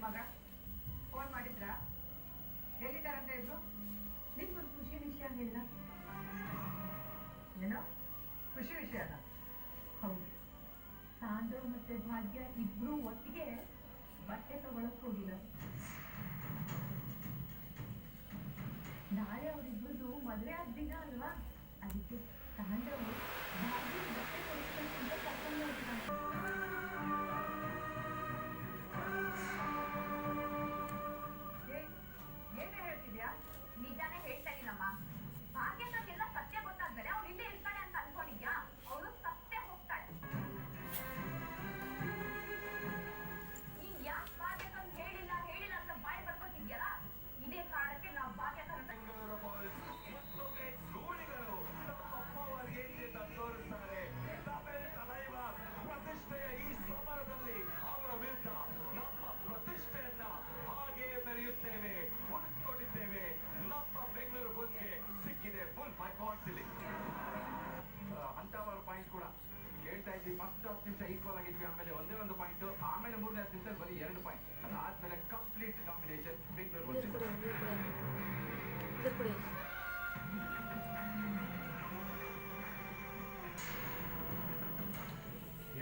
ಮಗ ಫೋನ್ ಮಾಡಿದ್ರಾ? ಎಲ್ಲಿದ್ದಾರಂತ ಇದ್ರು? ನಿಮ್ಗೊಂದು ಖುಷಿ ವಿಷಯ ಹೇಳಿಲ್ಲ? ಏನೋ ಖುಷಿ ವಿಷಯನ? ಹೌದು, ಸಾಂದ್ರ ಮತ್ತೆ ಭಾಗ್ಯ ಇಬ್ರು ಒಟ್ಟಿಗೆ ಬಟ್ಟೆ ತಗೊಳಕ್ ಹೋಗಿಲ್ಲ. ನಾಳೆ ಅವರಿಬ್ಬರದು ಮದುವೆ ಆದ ದಿನ ಅಲ್ವಾ, ಅದಕ್ಕೆ ಸಾಂದ್ರವು ಭಾಗ್ಯ ಬಟ್ಟೆ ಕೊಡಿಸ್ಬೇಕು ಅಂತ ಕರ್ಕೊಂಡು ಹೋಗಿದ್ದಾನೆ. ಏನೇ ಹೇಳ್ತಿದ್ಯಾ? ನಿಜಾನೇ ಹೇಳ್ತಾ ಇದೀನಮ್ಮ. ಭಾಗ್ಯಂಗೆಲ್ಲ ಸತ್ಯ ಗೊತ್ತಾಗ್ತಾರೆ ಅವ್ರು ಇಲ್ಲೇ ಇರ್ತಾಳೆ ಅಂತ ಅನ್ಕೊಂಡಿದ್ಯಾ? ಅವಳು ಸತ್ಯ ಹೋಗ್ತಾಳೆ. ನೀನ್ ಯಾಕೆ ಭಾಗ್ಯಕ್ಕಂತ ಹೇಳಿಲ್ಲ ಹೇಳಿಲ್ಲ ಅಂತ ಬಾಯಿ ಬರ್ಕೊತಿದ್ಯಲ್ಲ, ಇದೇ ಕಾರಣಕ್ಕೆ ನಾವು ಭಾಗ್ಯಕ್ಕ ತೋರಿಸ್ತಾರೆ. ಪ್ರತಿಷ್ಠೆಯ ಈ ಸಮರದಲ್ಲಿ ಅವರ ವಿರುದ್ಧ ನಮ್ಮ ಪ್ರತಿಷ್ಠೆಯನ್ನ ಹಾಗೆ ಮೆರೆಯುತ್ತೇವೆ, ಉಳಿಸ್ಕೊಂಡಿದ್ದೇವೆ. ನಮ್ಮ ಬೆಂಗಳೂರು ಬುಲ್ಸ್ಗೆ ಸಿಕ್ಕಿದೆ ಫುಲ್ 5 ಪಾಯಿಂಟ್ಸ್. ಇಲ್ಲಿ ಅಂತವರ ಪಾಯಿಂಟ್ ಕೂಡ ಹೇಳ್ತಾ ಇದ್ವಿ. ಫಸ್ಟ್ 10 ನಿಮಿಷ ಈಕ್ವಲ್ ಆಗಿದ್ವಿ, ಆಮೇಲೆ ಒಂದೇ ಒಂದು ಪಾಯಿಂಟ್, ಆಮೇಲೆ ಮೂರನೇ 10 ನಿಮಿಷ ಬರೀ 2 ಪಾಯಿಂಟ್. ಅದಾದ್ಮೇಲೆ ಕಂಪ್ಲೀಟ್ ಕಾಂಬಿನೇಷನ್ ಬೆಂಗಳೂರು ಬುಲ್ಸ್.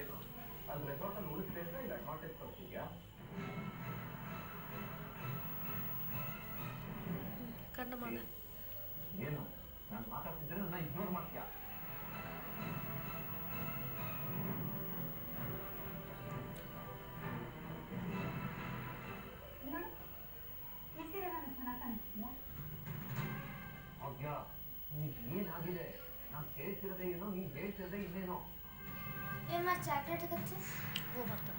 ಏನು ಅದು ರೆಸಾರ್ಟ್ ಅಲ್ಲಿ ಉಳಿಸ್ತಾ ಇದ್ರೆ ಇಲ್ಲ ಕಾಂಟೆಸ್ಟ್ ಹೋಗ್ತಿದ್ಯಾ? ಏನು ನಾನು ಮಾತಾಡ್ತಿದ್ರೆ ನನ್ನ ಇಗ್ನೋರ್ ಮಾಡ್ತೀಯಾ? ಭಾಗ್ಯ, ಈಗ ಏನಾಗಿದೆ? ನಾನು ಕೇಳ್ತಿರೋದೇ ಏನೋ, ನೀನ್ ಹೇಳ್ತಿರೋದೇ ಇನ್ನೇನೋ. ಚಾಕ್ಲೇಟ್ ಓ ಬರ್ತಾರ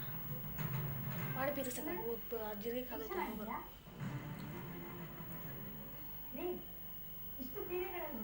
ಮಾಡಿ ಬೀರಿಸ ಜೀರಿಗೆ ಇಷ್ಟು ಸೀರೆಗಳಲ್ಲಿ